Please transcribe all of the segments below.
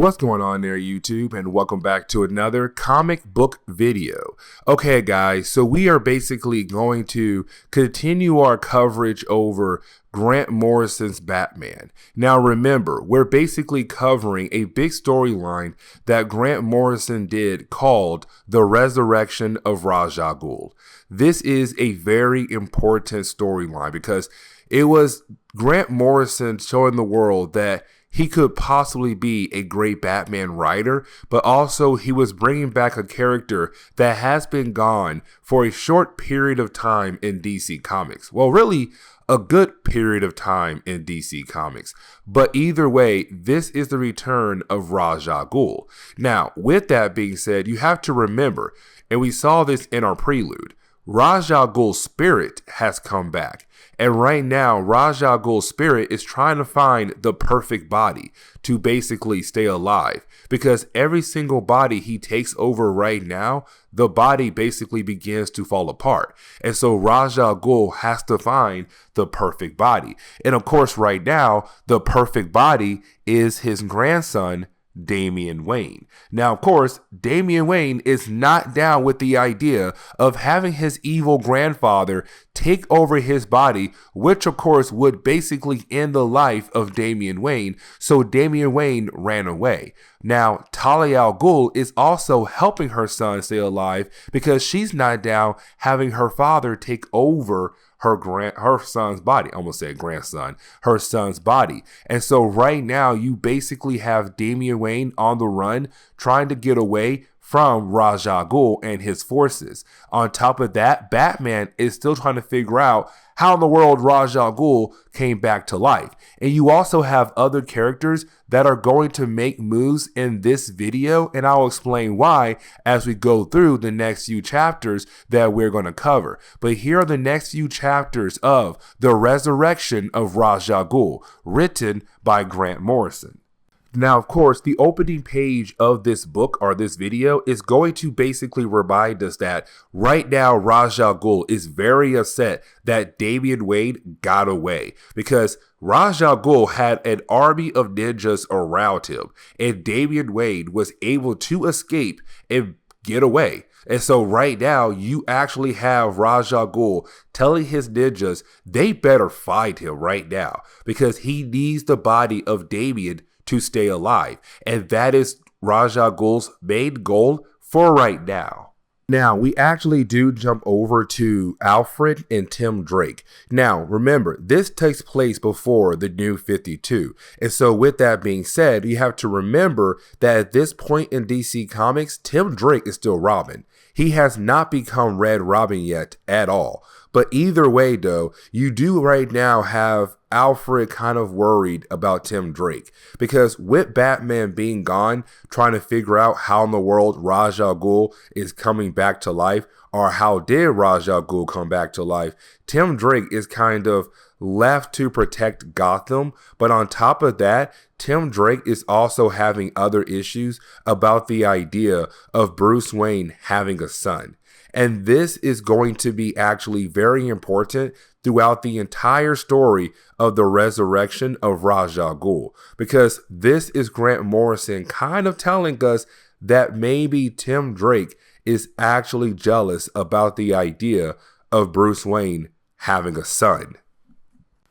What's going on there, YouTube, and welcome back to another comic book video. Okay, guys, so we are basically going to continue our coverage over Grant Morrison's Batman. Now, remember, we're basically covering a big storyline that Grant Morrison did called The Resurrection of Ra's al Ghul. This is a very important storyline because it was Grant Morrison showing the world that he could possibly be a great Batman writer, but also he was bringing back a character that has been gone for a short period of time in DC Comics. Well, really, a good period of time in DC Comics. But either way, this is the return of Ra's al Ghul. Now, with that being said, you have to remember, and we saw this in our prelude, Ra's al Ghul's spirit has come back. And right now, Ra's al Ghul's spirit is trying to find the perfect body to basically stay alive. Because every single body he takes over right now, the body basically begins to fall apart. And so Ra's al Ghul has to find the perfect body. And of course, right now, the perfect body is his grandson, Damian Wayne. Now, of course, Damian Wayne is not down with the idea of having his evil grandfather take over his body, which of course would basically end the life of Damian Wayne. So Damian Wayne ran away. Now, Talia al Ghul is also helping her son stay alive because she's not down having her father take over her son's body. I almost said grandson, her son's body. And so right now you basically have Damian Wayne on the run trying to get away from Ra's al Ghul and his forces. On top of that, Batman is still trying to figure out how in the world Ra's al Ghul came back to life. And you also have other characters that are going to make moves in this video, and I'll explain why as we go through the next few chapters that we're going to cover. But here are the next few chapters of The Resurrection of Ra's al Ghul, written by Grant Morrison. Now, of course, the opening page of this book or this video is going to basically remind us that right now Ra's al Ghul is very upset that Damian Wayne got away because Ra's al Ghul had an army of ninjas around him and Damian Wayne was able to escape and get away. And so right now you actually have Ra's al Ghul telling his ninjas they better find him right now because he needs the body of Damian to stay alive. And that is Ra's al Ghul's main goal for right now. Now, we actually do jump over to Alfred and Tim Drake. Now, remember, this takes place before the New 52. And so with that being said, you have to remember that at this point in DC Comics, Tim Drake is still Robin. He has not become Red Robin yet at all. But either way, though, you do right now have Alfred kind of worried about Tim Drake because with Batman being gone, trying to figure out how in the world Ra's al Ghul is coming back to life or how did Ra's al Ghul come back to life, Tim Drake is kind of left to protect Gotham. But on top of that, Tim Drake is also having other issues about the idea of Bruce Wayne having a son. And this is going to be actually very important throughout the entire story of the resurrection of Ra's al Ghul, because this is Grant Morrison kind of telling us that maybe Tim Drake is actually jealous about the idea of Bruce Wayne having a son.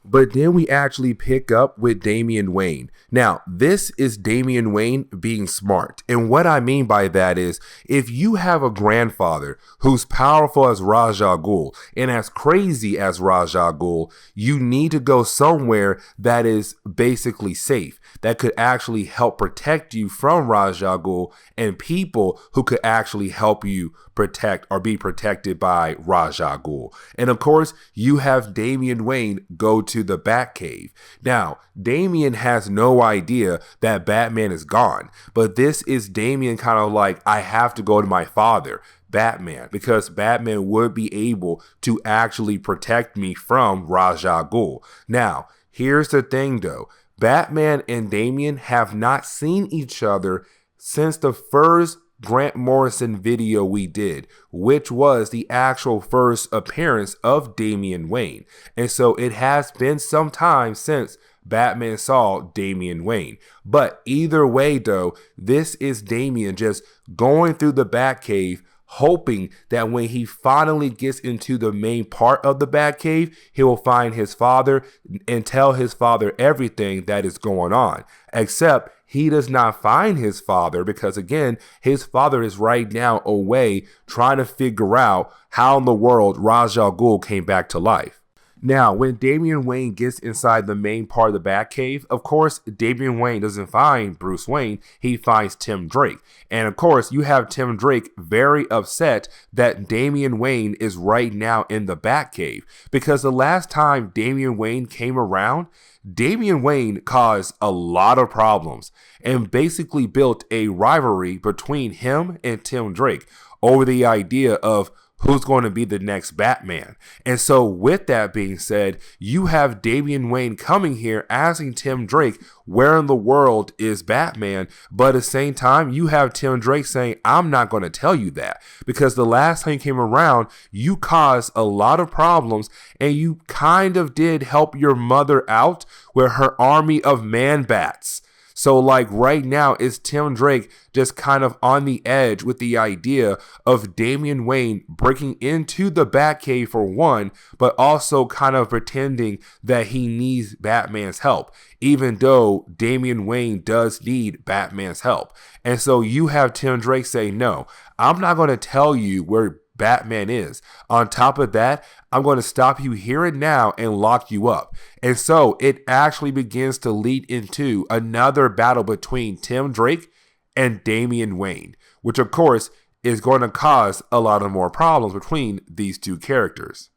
But then we actually pick up with Damian Wayne. Now, this is Damian Wayne being smart. And what I mean by that is, if you have a grandfather who's powerful as Ra's al Ghul and as crazy as Ra's al Ghul, you need to go somewhere that is basically safe, that could actually help protect you from Ra's al Ghul and people who could actually help you protect or be protected by Ra's al Ghul. And of course, you have Damian Wayne go to the Batcave. Now, Damian has no idea that Batman is gone, but this is Damian kind of like, I have to go to my father, Batman, because Batman would be able to actually protect me from Ra's al Ghul. Now, here's the thing though, Batman and Damian have not seen each other since the first Grant Morrison video we did, which was the actual first appearance of Damian Wayne. And so it has been some time since Batman saw Damian Wayne. But either way, though, this is Damian just going through the Batcave, hoping that when he finally gets into the main part of the Batcave, he will find his father and tell his father everything that is going on. Except he does not find his father because, again, his father is right now away trying to figure out how in the world Ra's al Ghul came back to life. Now, when Damian Wayne gets inside the main part of the Batcave, of course, Damian Wayne doesn't find Bruce Wayne, he finds Tim Drake. And of course, you have Tim Drake very upset that Damian Wayne is right now in the Batcave. Because the last time Damian Wayne came around, Damian Wayne caused a lot of problems and basically built a rivalry between him and Tim Drake over the idea of who's going to be the next Batman. And so with that being said, you have Damian Wayne coming here asking Tim Drake where in the world is Batman, but at the same time you have Tim Drake saying, I'm not going to tell you that, because the last time you came around you caused a lot of problems and you kind of did help your mother out with her army of man-bats. So like right now is Tim Drake just kind of on the edge with the idea of Damian Wayne breaking into the Batcave for one, but also kind of pretending that he needs Batman's help, even though Damian Wayne does need Batman's help. And so you have Tim Drake say, no, I'm not going to tell you where Batman is. On top of that, I'm going to stop you here and now and lock you up. And so it actually begins to lead into another battle between Tim Drake and Damian Wayne, which of course is going to cause a lot of more problems between these two characters.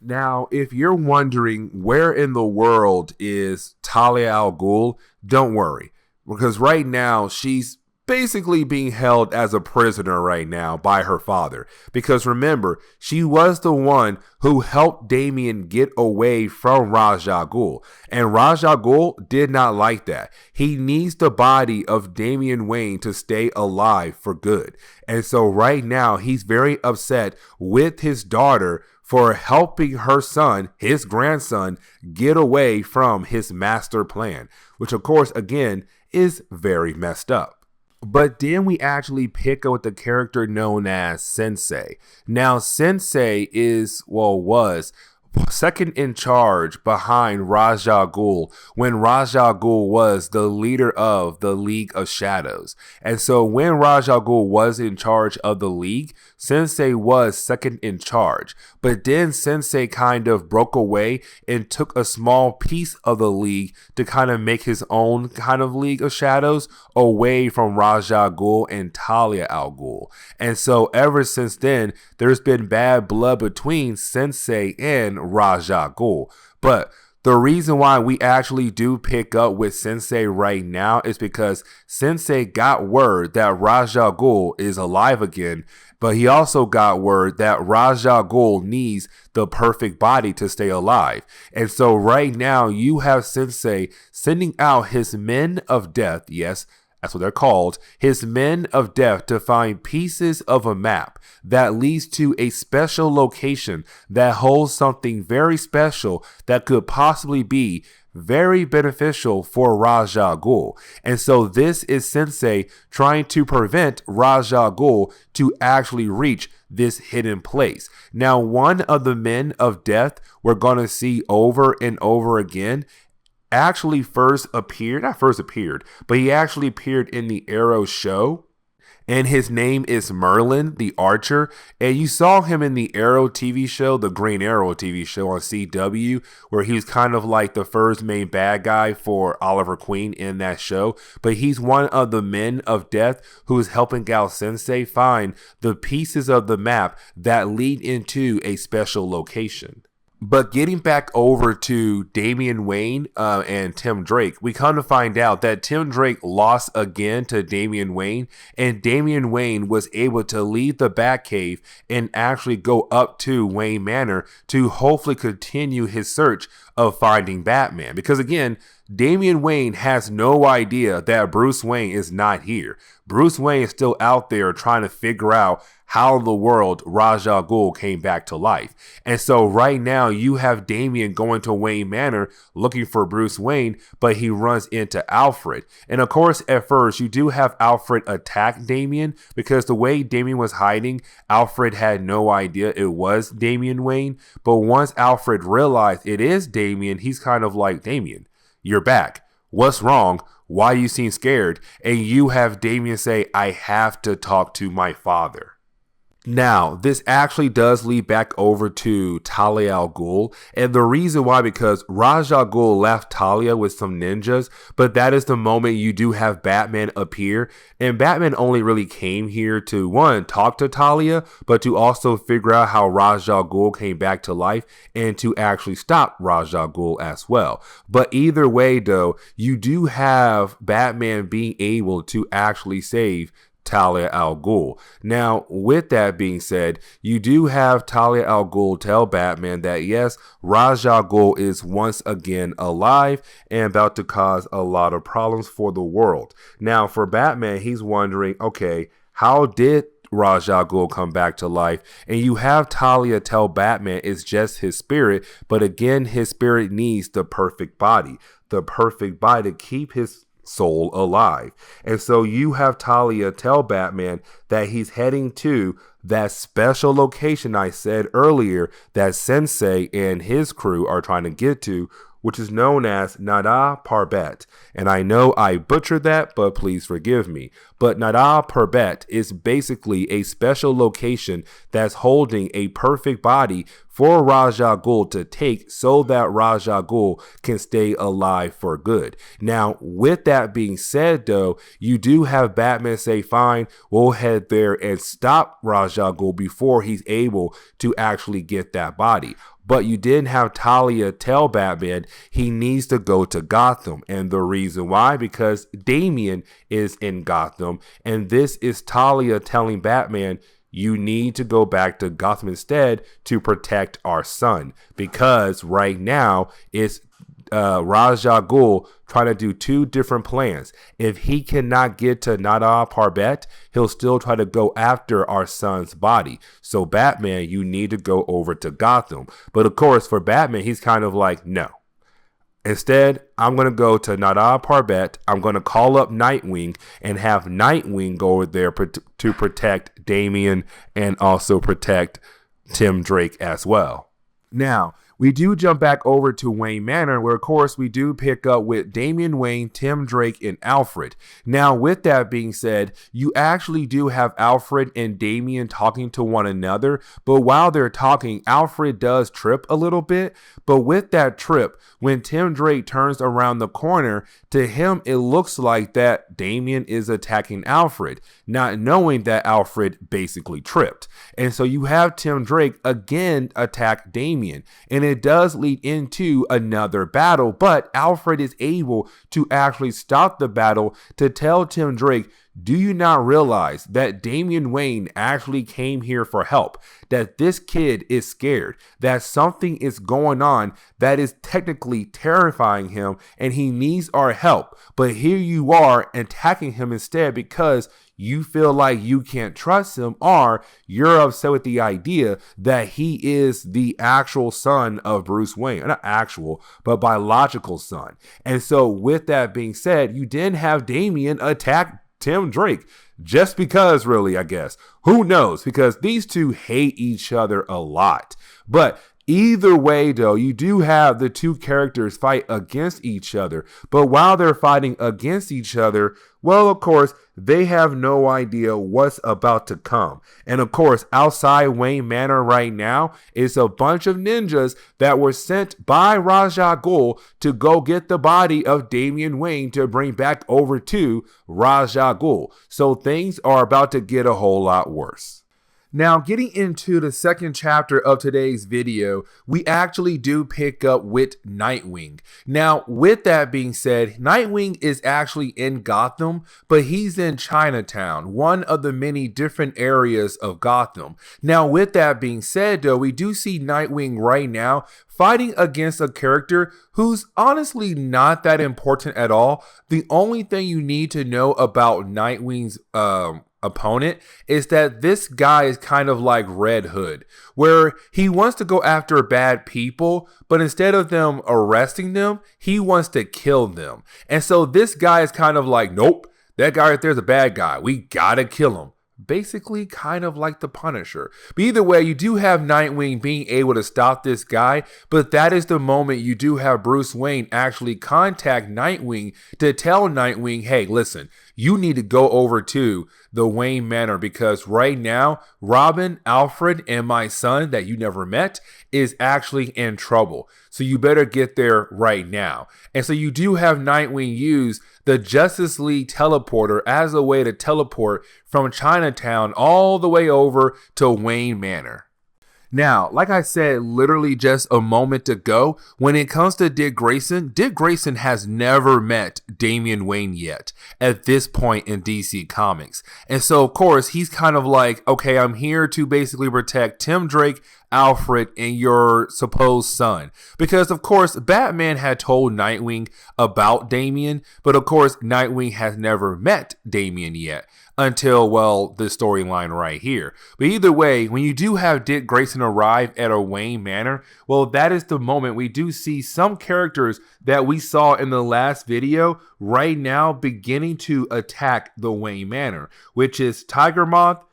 Now, if you're wondering where in the world is Talia al Ghul, don't worry, because right now she's basically being held as a prisoner right now by her father. Because remember, she was the one who helped Damian get away from Ra's al Ghul. And Ra's al Ghul did not like that. He needs the body of Damian Wayne to stay alive for good. And so right now, he's very upset with his daughter for helping her son, his grandson, get away from his master plan. Which of course, again, is very messed up. But then we actually pick up with the character known as Sensei. Now, Sensei was second in charge behind Ra's al Ghul when Ra's al Ghul was the leader of the League of Shadows. And so when Ra's al Ghul was in charge of the League, Sensei was second in charge. But then Sensei kind of broke away and took a small piece of the League to kind of make his own kind of League of Shadows away from Ra's al Ghul and Talia al Ghul. And so ever since then, there's been bad blood between Sensei and Ra's al Ghul. But the reason why we actually do pick up with Sensei right now is because Sensei got word that Ra's al Ghul is alive again, but he also got word that Ra's al Ghul needs the perfect body to stay alive. And so right now you have Sensei sending out his men of death, yes, that's what they're called, his men of death, to find pieces of a map that leads to a special location that holds something very special that could possibly be very beneficial for Ra's al Ghul. And so this is Sensei trying to prevent Ra's al Ghul to actually reach this hidden place. Now, one of the men of death we're going to see over and over again actually he actually appeared in the Arrow show, and his name is Merlin the Archer. And you saw him in the Arrow TV show, the Green Arrow TV show on CW, where he was kind of like the first main bad guy for Oliver Queen in that show. But he's one of the men of death who is helping out Sensei find the pieces of the map that lead into a special location. But getting back over to Damian Wayne and Tim Drake, we come to find out that Tim Drake lost again to Damian Wayne, and Damian Wayne was able to leave the Batcave and actually go up to Wayne Manor to hopefully continue his search of finding Batman. Because again, Damian Wayne has no idea that Bruce Wayne is not here. Bruce Wayne is still out there trying to figure out how in the world Ra's al Ghul came back to life. And so right now you have Damian going to Wayne Manor looking for Bruce Wayne, but he runs into Alfred. And of course, at first, you do have Alfred attack Damian because the way Damian was hiding, Alfred had no idea it was Damian Wayne. But once Alfred realized it is Damian, he's kind of like, Damian, you're back. What's wrong? Why you seem scared? And you have Damian say, I have to talk to my father. Now, this actually does lead back over to Talia al Ghul, and the reason why, because Ra's al Ghul left Talia with some ninjas, but that is the moment you do have Batman appear, and Batman only really came here to, one, talk to Talia, but to also figure out how Ra's al Ghul came back to life, and to actually stop Ra's al Ghul as well. But either way, though, you do have Batman being able to actually save Talia al Ghul. Now, with that being said, you do have Talia al Ghul tell Batman that yes, Ra's al Ghul is once again alive and about to cause a lot of problems for the world. Now, for Batman, he's wondering, okay, how did Ra's al Ghul come back to life? And you have Talia tell Batman it's just his spirit, but again, his spirit needs the perfect body to keep his soul alive. And so you have Talia tell Batman that he's heading to that special location I said earlier that Sensei and his crew are trying to get to, which is known as Nanda Parbat. And I know I butchered that, but please forgive me. But Nanda Parbat is basically a special location that's holding a perfect body for Ra's al Ghul to take so that Ra's al Ghul can stay alive for good. Now, with that being said, though, you do have Batman say, fine, we'll head there and stop Ra's al Ghul before he's able to actually get that body. But you didn't have Talia tell Batman he needs to go to Gotham. And the reason why, because Damian is in Gotham. And this is Talia telling Batman, you need to go back to Gotham instead to protect our son. Because right now it's Ra's al Ghul trying to do two different plans. If he cannot get to Nanda Parbat, he'll still try to go after our son's body. So Batman, you need to go over to Gotham. But of course, for Batman, he's kind of like, no. Instead, I'm going to go to Nanda Parbat. I'm going to call up Nightwing and have Nightwing go over there to protect Damian and also protect Tim Drake as well. Now, we do jump back over to Wayne Manor, where, of course, we do pick up with Damian Wayne, Tim Drake, and Alfred. Now, with that being said, you actually do have Alfred and Damian talking to one another, but while they're talking, Alfred does trip a little bit. But with that trip, when Tim Drake turns around the corner, to him, it looks like that Damian is attacking Alfred, not knowing that Alfred basically tripped. And so you have Tim Drake again attack Damian, and it does lead into another battle, but Alfred is able to actually stop the battle to tell Tim Drake, do you not realize that Damian Wayne actually came here for help? That this kid is scared, that something is going on that is technically terrifying him and he needs our help. But here you are attacking him instead because you feel like you can't trust him, or you're upset with the idea that he is the actual son of Bruce Wayne. Not actual, but biological son. And so with that being said, you didn't have Damian attack Tim Drake just because, really, I guess. Who knows? Because these two hate each other a lot. But either way, though, you do have the two characters fight against each other. But while they're fighting against each other, well, of course, they have no idea what's about to come. And of course, outside Wayne Manor right now is a bunch of ninjas that were sent by Ra's al Ghul to go get the body of Damian Wayne to bring back over to Ra's al Ghul. So things are about to get a whole lot worse. Now, getting into the second chapter of today's video, we actually do pick up with Nightwing. Now, with that being said, Nightwing is actually in Gotham, but he's in Chinatown, one of the many different areas of Gotham. Now, with that being said, though, we do see Nightwing right now fighting against a character who's honestly not that important at all. The only thing you need to know about Nightwing's opponent is that this guy is kind of like Red Hood, where he wants to go after bad people, but instead of them arresting them, he wants to kill them. And so this guy is kind of like, nope, that guy right there is a bad guy. We gotta kill him. Basically kind of like the Punisher. But either way, you do have Nightwing being able to stop this guy, but that is the moment you do have Bruce Wayne actually contact Nightwing to tell Nightwing, hey, listen, you need to go over to the Wayne Manor because right now, Robin, Alfred, and my son that you never met is actually in trouble. So you better get there right now. And so you do have Nightwing use the Justice League teleporter as a way to teleport from Chinatown all the way over to Wayne Manor. Now, like I said, literally just a moment ago, when it comes to Dick Grayson has never met Damian Wayne yet at this point in DC Comics. And so, of course, he's kind of like, okay, I'm here to basically protect Tim Drake, Alfred, and your supposed son. Because, of course, Batman had told Nightwing about Damian, but, of course, Nightwing has never met Damian yet. Until, well, the storyline right here. But either way, when you do have Dick Grayson arrive at a Wayne Manor, well, that is the moment we do see some characters that we saw in the last video right now beginning to attack the Wayne Manor, which is Tiger Moth,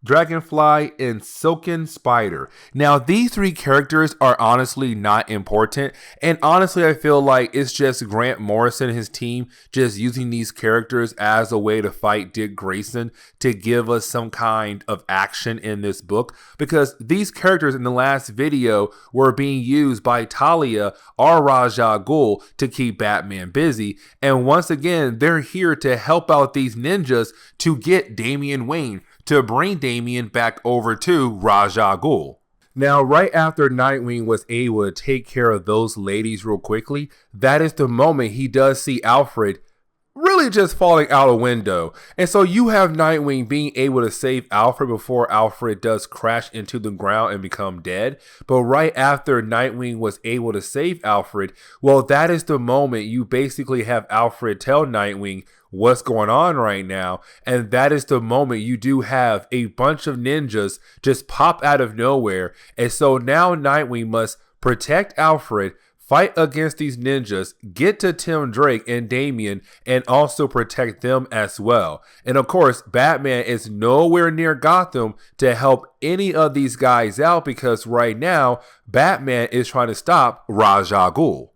Dragonfly, and Silken Spider. Now, these three characters are honestly not important, and honestly, I feel like it's just Grant Morrison and his team just using these characters as a way to fight Dick Grayson to give us some kind of action in this book, because these characters in the last video were being used by Talia or Ra's al Ghul to keep Batman busy, and once again, they're here to help out these ninjas to get Damian Wayne, to bring Damian back over to Ra's al Ghul. Now, right after Nightwing was able to take care of those ladies real quickly, that is the moment he does see Alfred really just falling out a window. And so you have Nightwing being able to save Alfred before Alfred does crash into the ground and become dead. But right after Nightwing was able to save Alfred, well, that is the moment you basically have Alfred tell Nightwing what's going on right now, and that is the moment you do have a bunch of ninjas just pop out of nowhere. And so now Nightwing must protect Alfred, fight against these ninjas, get to Tim Drake and Damian, and also protect them as well. And of course, Batman is nowhere near Gotham to help any of these guys out because right now, Batman is trying to stop Ra's al Ghul.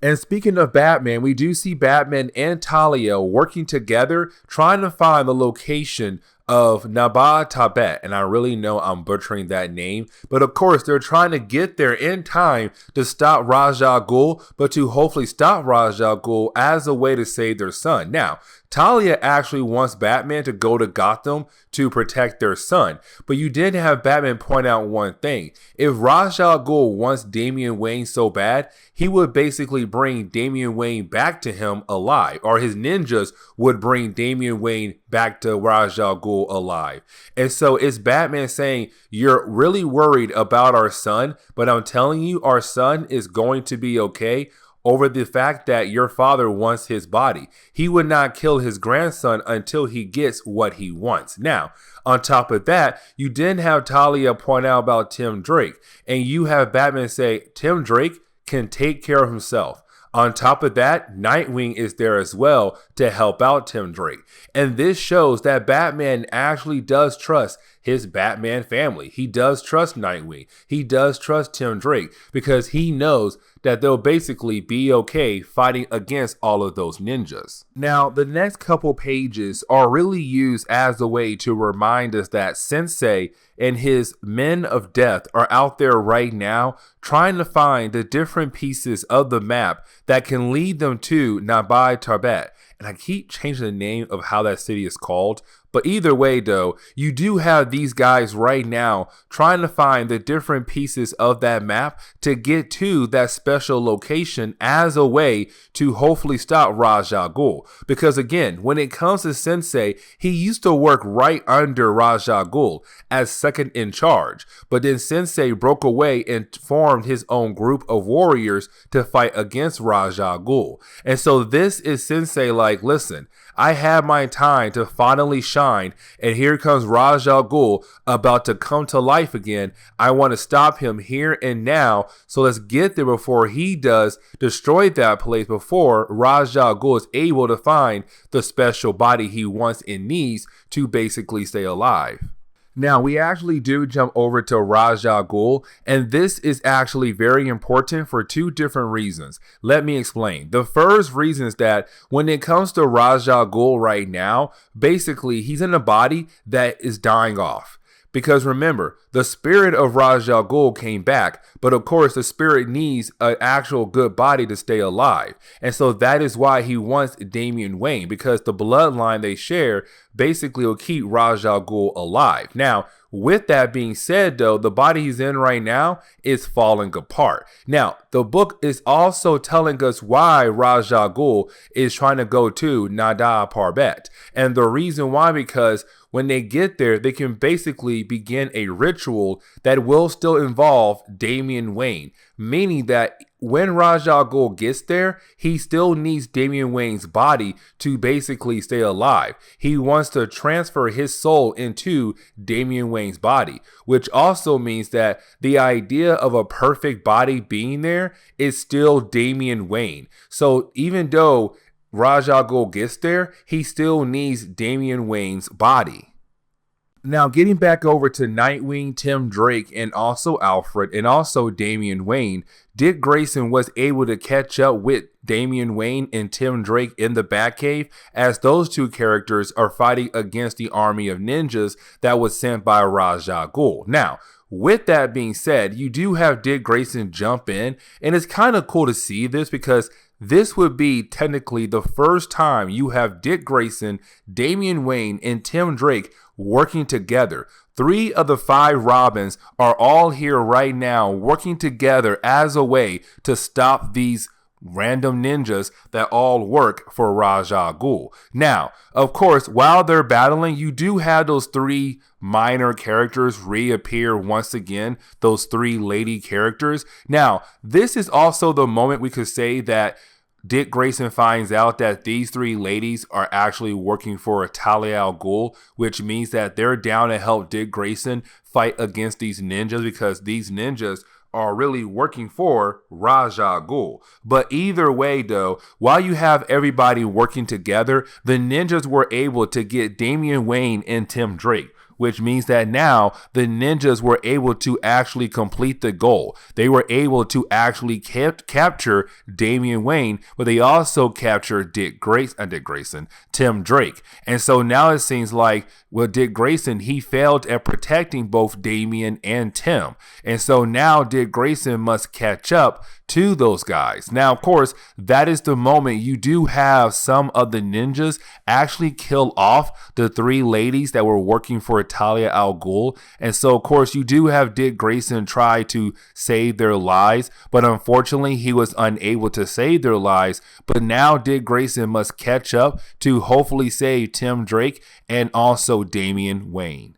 And speaking of Batman, we do see Batman and Talia working together, trying to find the location of Parbat, and I really know I'm butchering that name, but of course they're trying to get there in time to stop Ra's al Ghul, but to hopefully stop Ra's al Ghul as a way to save their son. Now, Talia actually wants Batman to go to Gotham to protect their son, but you did have Batman point out one thing. If Ra's al Ghul wants Damian Wayne so bad, he would basically bring Damian Wayne back to him alive, or his ninjas would bring Damian Wayne back to Ra's al Ghul alive. And so it's Batman saying, you're really worried about our son, but I'm telling you, our son is going to be okay over the fact that your father wants his body. He would not kill his grandson until he gets what he wants. Now, on top of that, you didn't have Talia point out about Tim Drake, and you have Batman say, Tim Drake can take care of himself. On top of that, Nightwing is there as well to help out Tim Drake. And this shows that Batman actually does trust his Batman family. He does trust Nightwing. He does trust Tim Drake because he knows that they'll basically be okay fighting against all of those ninjas. Now, the next couple pages are really used as a way to remind us that Sensei and his men of death are out there right now trying to find the different pieces of the map that can lead them to Parbat. and I keep changing the name of how that city is called. But either way, though, you do have these guys right now trying to find the different pieces of that map to get to that special location as a way to hopefully stop Raja Ghul. Because again, when it comes to Sensei, he used to work right under Raja Ghul as second in charge. But then Sensei broke away and formed his own group of warriors to fight against Raja Ghul. And so this is Sensei like, listen, I had my time to finally shine, and here comes Raja Ghul about to come to life again. I want to stop him here and now, so let's get there before he does destroy that place, before Raja Ghul is able to find the special body he wants and needs to basically stay alive. Now, we actually do jump over to Raja Ghul, and this is actually very important for two different reasons. Let me explain. The first reason is that when it comes to Raja Ghul right now, basically he's in a body that is dying off. Because remember, the spirit of Raja Ghul came back, but of course the spirit needs an actual good body to stay alive. And so that is why he wants Damian Wayne, because the bloodline they share basically will keep Raja Ghul alive. Now, with that being said, though, the body he's in right now is falling apart. Now, the book is also telling us why Raja Ghul is trying to go to Nanda Parbat. And the reason why, because when they get there, they can basically begin a ritual that will still involve Damian Wayne, meaning that when Raja Ghul gets there, he still needs Damian Wayne's body to basically stay alive. He wants to transfer his soul into Damian Wayne's body, which also means that the idea of a perfect body being there is still Damian Wayne. So even though Raja Ghul gets there, he still needs Damian Wayne's body. Now, getting back over to Nightwing, Tim Drake, and also Alfred, and also Damian Wayne, Dick Grayson was able to catch up with Damian Wayne and Tim Drake in the Batcave, as those two characters are fighting against the army of ninjas that was sent by Raja Ghul. Now, with that being said, you do have Dick Grayson jump in, and it's kind of cool to see this because this would be technically the first time you have Dick Grayson, Damian Wayne, and Tim Drake working together. 3 of the 5 Robins are all here right now working together as a way to stop these random ninjas that all work for Raja Ghul. Now, of course, while they're battling, you do have those 3 minor characters reappear once again, those 3 lady characters. Now, this is also the moment we could say that Dick Grayson finds out that these 3 ladies are actually working for Talia al Ghul, which means that they're down to help Dick Grayson fight against these ninjas, because these ninjas are really working for Raja Ghul. But either way, though, while you have everybody working together, the ninjas were able to get Damian Wayne and Tim Drake, which means that now the ninjas were able to actually complete the goal. They were able to actually capture Damian Wayne, but they also captured Tim Drake. And so now it seems like, well, Dick Grayson, he failed at protecting both Damian and Tim. And so now Dick Grayson must catch up to those guys. Now, of course, that is the moment you do have some of the ninjas actually kill off the 3 ladies that were working for Talia al Ghul. And so, of course, you do have Dick Grayson try to save their lives, but unfortunately, he was unable to save their lives. But now Dick Grayson must catch up to hopefully save Tim Drake and also Damian Wayne.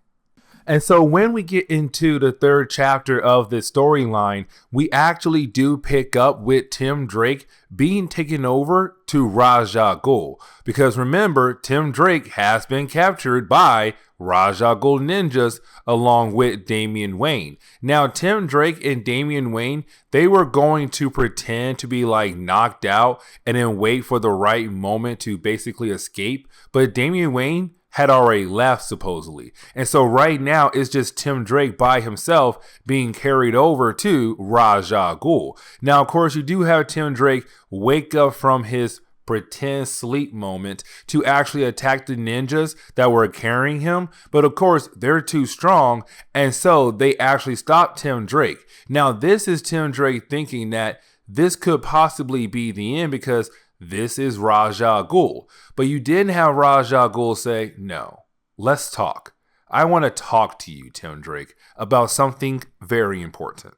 And so when we get into the 3rd chapter of this storyline, we actually do pick up with Tim Drake being taken over to Raja Ghul. Because remember, Tim Drake has been captured by Raja Ghul ninjas along with Damian Wayne. Now, Tim Drake and Damian Wayne, they were going to pretend to be like knocked out and then wait for the right moment to basically escape. But Damian Wayne had already left, supposedly. And so right now it's just Tim Drake by himself being carried over to Raja Ghul. Now, of course, you do have Tim Drake wake up from his pretend sleep moment to actually attack the ninjas that were carrying him. But of course, they're too strong, and so they actually stopped Tim Drake. Now, this is Tim Drake thinking that this could possibly be the end, because this is Ra's al Ghul. But you didn't have Ra's al Ghul say, no, let's talk. I want to talk to you, Tim Drake, about something very important.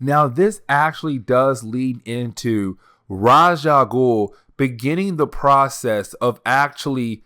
Now, this actually does lead into Ra's al Ghul beginning the process of actually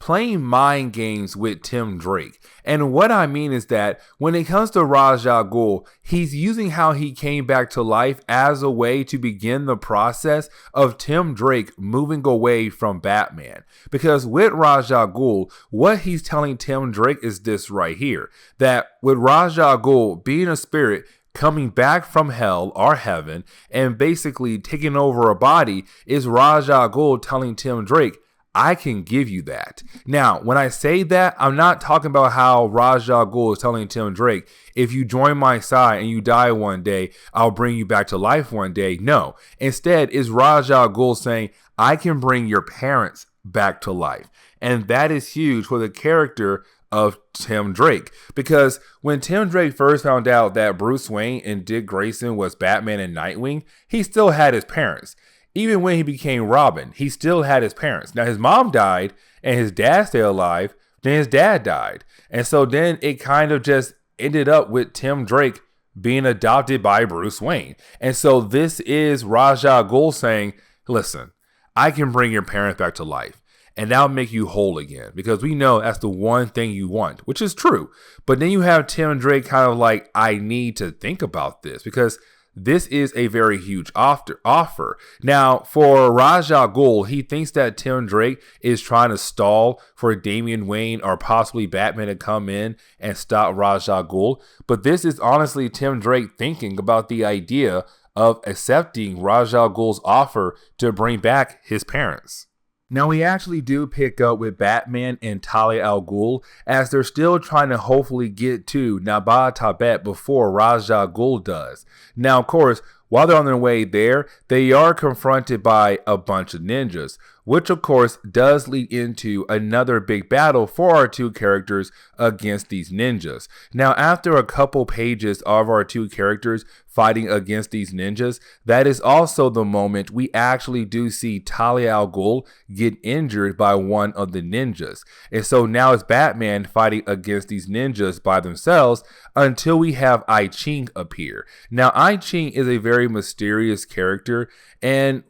playing mind games with Tim Drake. And what I mean is that when it comes to Ra's al Ghul, he's using how he came back to life as a way to begin the process of Tim Drake moving away from Batman. Because with Ra's al Ghul, what he's telling Tim Drake is this right here, that with Ra's al Ghul being a spirit coming back from hell or heaven and basically taking over a body, is Ra's al Ghul telling Tim Drake, I can give you that. Now, when I say that, I'm not talking about how Ra's al Ghul is telling Tim Drake, if you join my side and you die one day, I'll bring you back to life one day. No. Instead, is Ra's al Ghul saying, I can bring your parents back to life. And that is huge for the character of Tim Drake. Because when Tim Drake first found out that Bruce Wayne and Dick Grayson was Batman and Nightwing, he still had his parents. Even when he became Robin, he still had his parents. Now, his mom died and his dad stayed alive. Then his dad died. And so then it kind of just ended up with Tim Drake being adopted by Bruce Wayne. And so this is Ra's al Ghul saying, listen, I can bring your parents back to life. And that'll make you whole again. Because we know that's the one thing you want, which is true. But then you have Tim Drake kind of like, I need to think about this. Because this is a very huge offer. Now, for Ra's al Ghul, he thinks that Tim Drake is trying to stall for Damian Wayne or possibly Batman to come in and stop Ra's al Ghul. But this is honestly Tim Drake thinking about the idea of accepting Ra's al Ghul's offer to bring back his parents. Now, we actually do pick up with Batman and Talia al Ghul as they're still trying to hopefully get to Parbat before Ra's al Ghul does. Now, of course, while they're on their way there, they are confronted by a bunch of ninjas, which of course does lead into another big battle for our two characters against these ninjas. Now, after a couple pages of our two characters fighting against these ninjas, that is also the moment we actually do see Talia al Ghul get injured by one of the ninjas. And so now it's Batman fighting against these ninjas by themselves until we have I Ching appear. Now, I Ching is a very mysterious character, and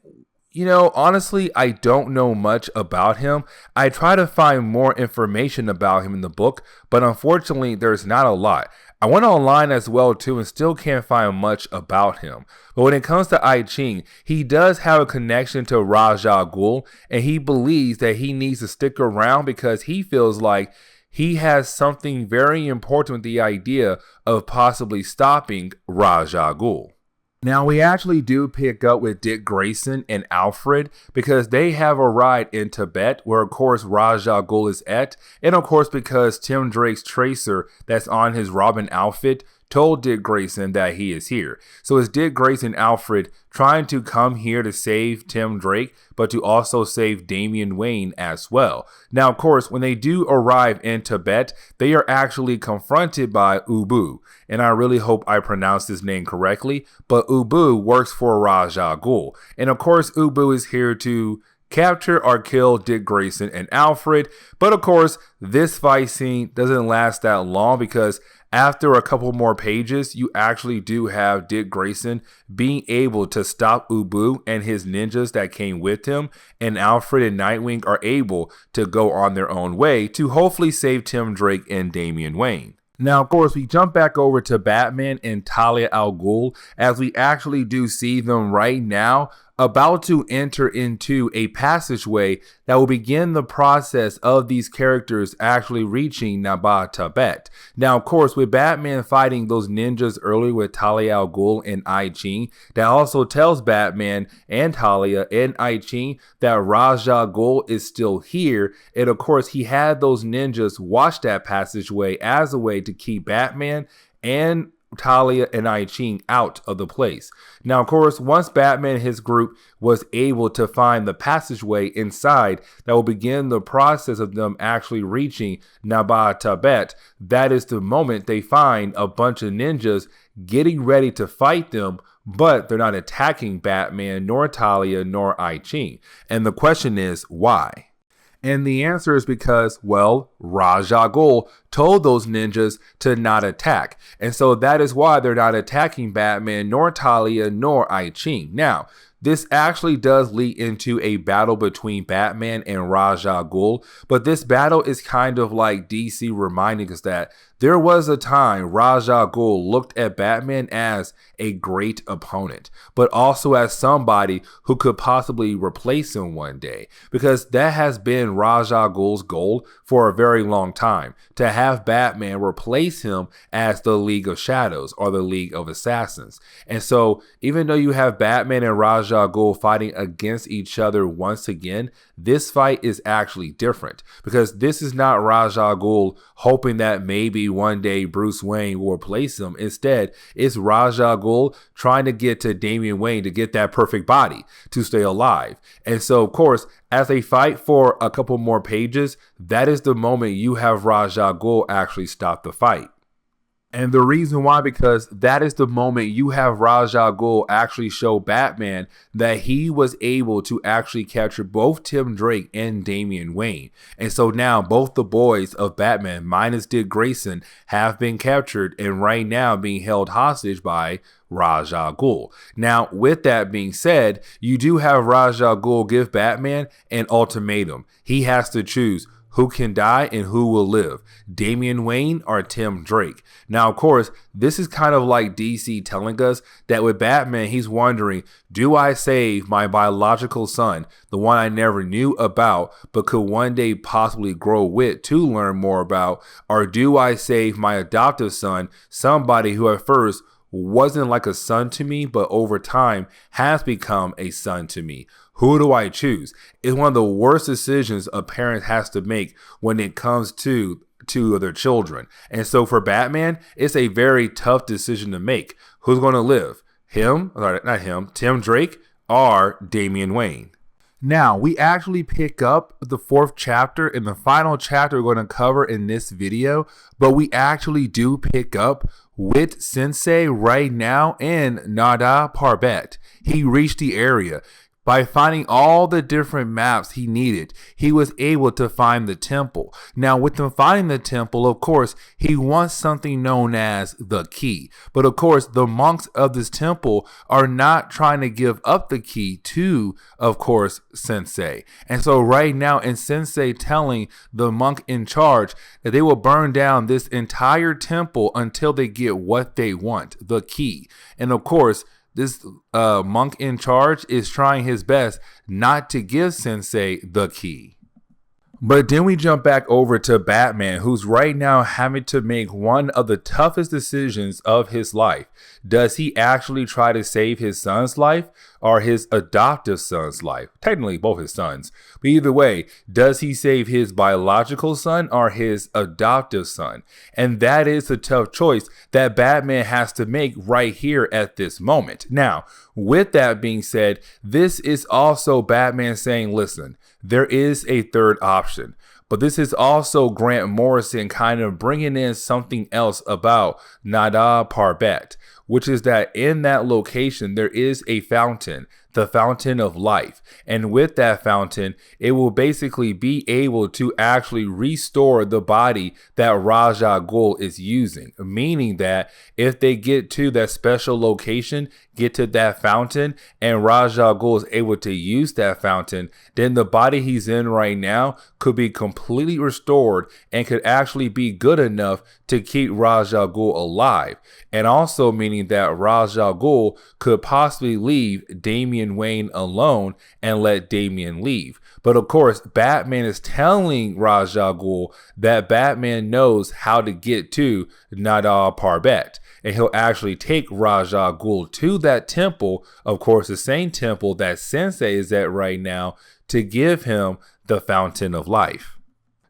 you know, honestly, I don't know much about him. I try to find more information about him in the book, but unfortunately, there's not a lot. I went online as well too and still can't find much about him. But when it comes to I Ching, he does have a connection to Ra's al Ghul, and he believes that he needs to stick around because he feels like he has something very important with the idea of possibly stopping Ra's al Ghul. Now, we actually do pick up with Dick Grayson and Alfred because they have arrived in Tibet, where, of course, Ra's al Ghul is at. And, of course, because Tim Drake's tracer that's on his Robin outfit told Dick Grayson that he is here. So it's Dick Grayson and Alfred trying to come here to save Tim Drake, but to also save Damian Wayne as well. Now, of course, when they do arrive in Tibet, they are actually confronted by Ubu. And I really hope I pronounced his name correctly, but Ubu works for Ra's al Ghul. And of course, Ubu is here to capture or kill Dick Grayson and Alfred. But of course, this fight scene doesn't last that long because after a couple more pages, you actually do have Dick Grayson being able to stop Ubu and his ninjas that came with him, and Alfred and Nightwing are able to go on their own way to hopefully save Tim Drake and Damian Wayne. Now, of course, we jump back over to Batman and Talia al Ghul as we actually do see them right now about to enter into a passageway that will begin the process of these characters actually reaching Parbat. Now, of course, with Batman fighting those ninjas earlier with Talia al Ghul and I Ching, that also tells Batman and Talia and I Ching that Ra's al Ghul is still here. And of course, he had those ninjas watch that passageway as a way to keep Batman and Talia and I Ching out of the place. Now, of course, once Batman and his group was able to find the passageway inside that will begin the process of them actually reaching Parbat, that is the moment they find a bunch of ninjas getting ready to fight them but they're not attacking Batman, nor Talia, nor I Ching. And the question is, why? And the answer is because, well, Raja Ghul told those ninjas to not attack. And so that is why they're not attacking Batman, nor Talia, nor I Ching. Now, this actually does lead into a battle between Batman and Raja Ghul, but this battle is kind of like DC reminding us that there was a time Raja Ghul looked at Batman as a great opponent, but also as somebody who could possibly replace him one day, because that has been Raja Ghul's goal for a very long time, to have Batman replace him as the League of Shadows or the League of Assassins. And so even though you have Batman and Raja Ghul fighting against each other once again, this fight is actually different, because this is not Raja Ghul hoping that maybe one day Bruce Wayne will replace him. Instead, it's Raja Ghul trying to get to Damian Wayne to get that perfect body to stay alive. And so, of course, as they fight for a couple more pages, that is the moment you have Raja Ghul actually stop the fight. And the reason why, because that is the moment you have Raja Ghul actually show Batman that he was able to actually capture both Tim Drake and Damian Wayne. And so now both the boys of Batman, minus Dick Grayson, have been captured and right now being held hostage by Raja Ghul. Now, with that being said, you do have Raja Ghul give Batman an ultimatum. He has to choose who can die and who will live, Damian Wayne or Tim Drake. Now, of course, this is kind of like DC telling us that with Batman, he's wondering, do I save my biological son, the one I never knew about, but could one day possibly grow wit to learn more about, or do I save my adoptive son, somebody who at first wasn't like a son to me, but over time has become a son to me? Who do I choose? It's one of the worst decisions a parent has to make when it comes to their children. And so for Batman, it's a very tough decision to make. Who's going to live? Tim Drake or Damian Wayne? Now, we actually pick up the 4th chapter in the final chapter we're going to cover in this video, but we actually do pick up with Sensei right now in Nanda, Parbat. He reached the area. By finding all the different maps he needed, he was able to find the temple. Now, with him finding the temple, of course, he wants something known as the key. But of course, the monks of this temple are not trying to give up the key to, of course, Sensei. And so right now, in Sensei telling the monk in charge that they will burn down this entire temple until they get what they want, the key. And of course, this monk in charge is trying his best not to give Sensei the key. But then we jump back over to Batman, who's right now having to make one of the toughest decisions of his life. Does he actually try to save his son's life or his adoptive son's life? Technically, both his sons. But either way, does he save his biological son or his adoptive son? And that is a tough choice that Batman has to make right here at this moment. Now, with that being said, this is also Batman saying, listen, there is a third option. But this is also Grant Morrison kind of bringing in something else about Nanda Parbat, which is that in that location, there is a fountain, the fountain of life. And with that fountain, it will basically be able to actually restore the body that Raja Ghul is using. Meaning that if they get to that special location, get to that fountain, and Raja Ghul is able to use that fountain, then the body he's in right now could be completely restored and could actually be good enough to keep Raja Ghul alive. And also meaning that Raja Ghul could possibly leave Damian Wayne alone and let Damian leave. But of course, Batman is telling Raja Ghul that Batman knows how to get to Nanda Parbat. And he'll actually take Raja Ghul to that temple, of course, the same temple that Sensei is at right now, to give him the fountain of life.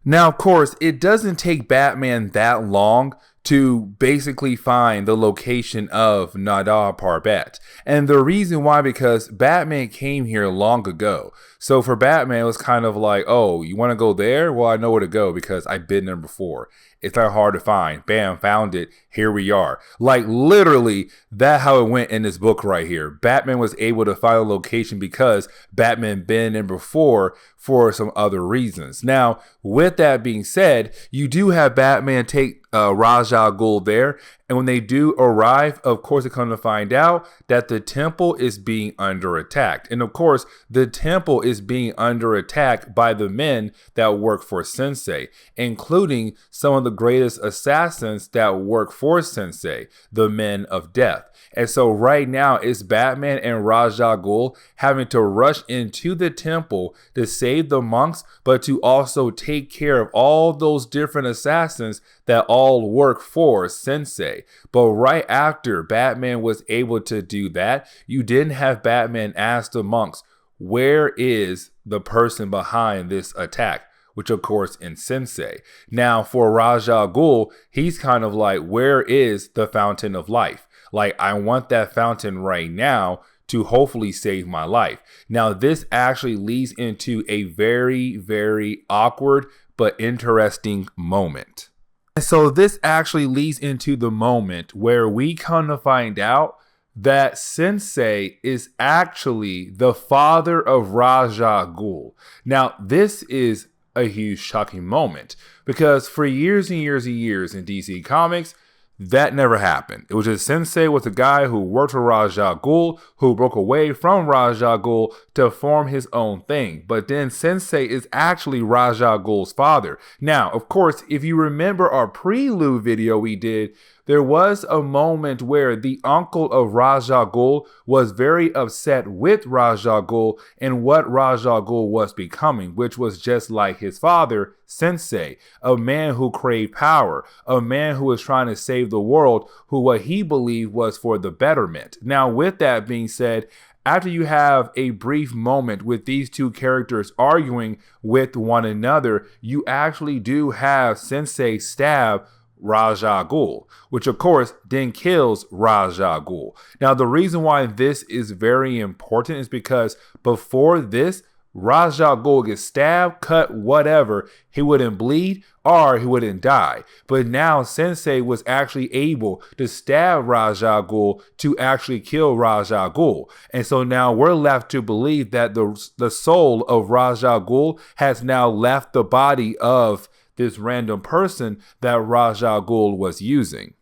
Now, of course, it doesn't take Batman that long to basically find the location of Nanda Parbat. And the reason why, because Batman came here long ago. So for Batman, it was kind of like, oh, you want to go there? Well, I know where to go because I've been there before. It's not hard to find. Bam, found it. Here we are. Like literally, that's how it went in this book right here. Batman was able to find a location because Batman been in before for some other reasons. Now, with that being said, you do have Batman take Ra's al Ghul there. And when they do arrive, of course, they come to find out that the temple is being under attack. And of course, the temple is being under attack by the men that work for Sensei, including some of the greatest assassins that work for Sensei, the Men of Death. And so right now, it's Batman and Ra's al Ghul having to rush into the temple to save the monks, but to also take care of all those different assassins that all work for Sensei. But right after Batman was able to do that, you didn't have Batman ask the monks, where is the person behind this attack? Which of course in Sensei. Now for Ra's al Ghul, he's kind of like, where is the fountain of life? Like, I want that fountain right now to hopefully save my life. Now this actually leads into a very, very awkward but interesting moment. And so this actually leads into the moment where we come to find out that Sensei is actually the father of Ra's al Ghul. Now this is a huge shocking moment because for years and years and years in DC Comics, that never happened. It was just Sensei was a guy who worked for Ra's al Ghul, who broke away from Ra's al Ghul to form his own thing. But then Sensei is actually Ra's al Ghul's father. Now, of course, if you remember our prelude video we did, there was a moment where the uncle of Ra's al Ghul was very upset with Ra's al Ghul and what Ra's al Ghul was becoming, which was just like his father, Sensei, a man who craved power, a man who was trying to save the world, who what he believed was for the betterment. Now, with that being said, after you have a brief moment with these two characters arguing with one another, you actually do have Sensei stab Ra's al Ghul, which of course then kills Ra's al Ghul. Now the reason why this is very important is because before this, Ra's al Ghul gets stabbed, cut, whatever, he wouldn't bleed or he wouldn't die. But now Sensei was actually able to stab Ra's al Ghul to actually kill Ra's al Ghul. And so now we're left to believe that the soul of Ra's al Ghul has now left the body of this random person that Ra's al Ghul was using.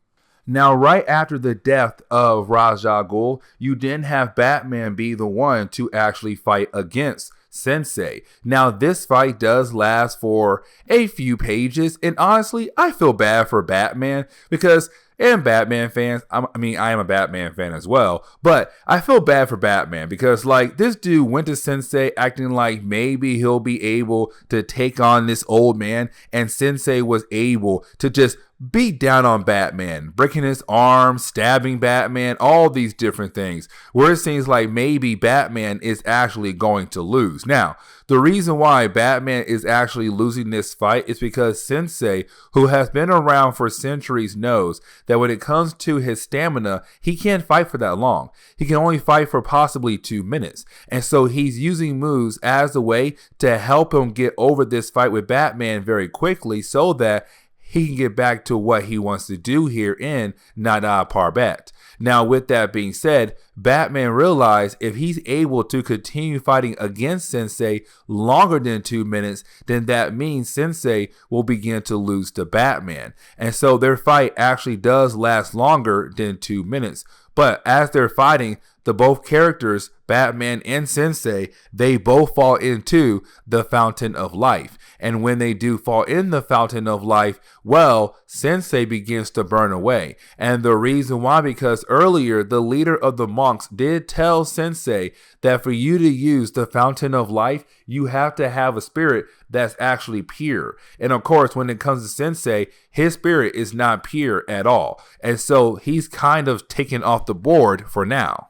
Now, right after the death of Ra's al Ghul, you didn't have Batman be the one to actually fight against Sensei. Now, this fight does last for a few pages, and honestly, I feel bad for Batman because, and Batman fans, I am a Batman fan as well, but I feel bad for Batman because, like, this dude went to Sensei acting like maybe he'll be able to take on this old man, and Sensei was able to just beat down on Batman, breaking his arm, stabbing Batman, all these different things, where it seems like maybe Batman is actually going to lose. Now, the reason why Batman is actually losing this fight is because Sensei, who has been around for centuries, knows that when it comes to his stamina, he can't fight for that long. He can only fight for possibly 2 minutes. And so he's using moves as a way to help him get over this fight with Batman very quickly so that he can get back to what he wants to do here in Nanda Parbat. Now, with that being said, Batman realized if he's able to continue fighting against Sensei longer than 2 minutes, then that means Sensei will begin to lose to Batman. And so their fight actually does last longer than 2 minutes. But as they're fighting, the both characters, Batman and Sensei, they both fall into the Fountain of Life. And when they do fall in the Fountain of Life, well, Sensei begins to burn away. And the reason why, because earlier the leader of the monks did tell Sensei that for you to use the Fountain of Life, you have to have a spirit that's actually pure. And of course, when it comes to Sensei, his spirit is not pure at all. And so he's kind of taken off the board for now.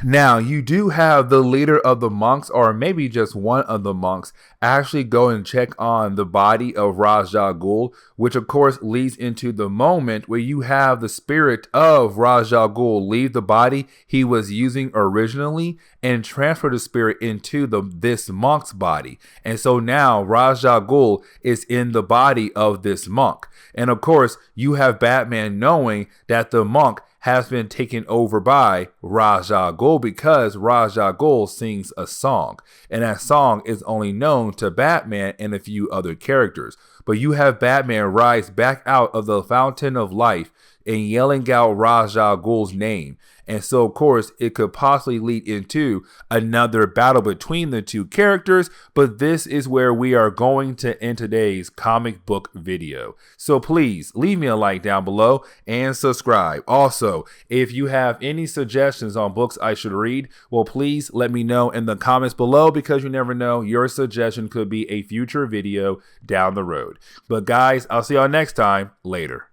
Now, you do have the leader of the monks, or maybe just one of the monks, actually go and check on the body of Raja Ghul, which of course leads into the moment where you have the spirit of Raja Ghul leave the body he was using originally and transfer the spirit into this monk's body. And so now Raja Ghul is in the body of this monk. And of course, you have Batman knowing that the monk has been taken over by Raja Ghul because Raja Ghul sings a song. And that song is only known to Batman and a few other characters. But you have Batman rise back out of the fountain of life and yelling out Raja Ghul's name. And so, of course, it could possibly lead into another battle between the two characters. But this is where we are going to end today's comic book video. So please leave me a like down below and subscribe. Also, if you have any suggestions on books I should read, well, please let me know in the comments below, because you never know, your suggestion could be a future video down the road. But guys, I'll see y'all next time. Later.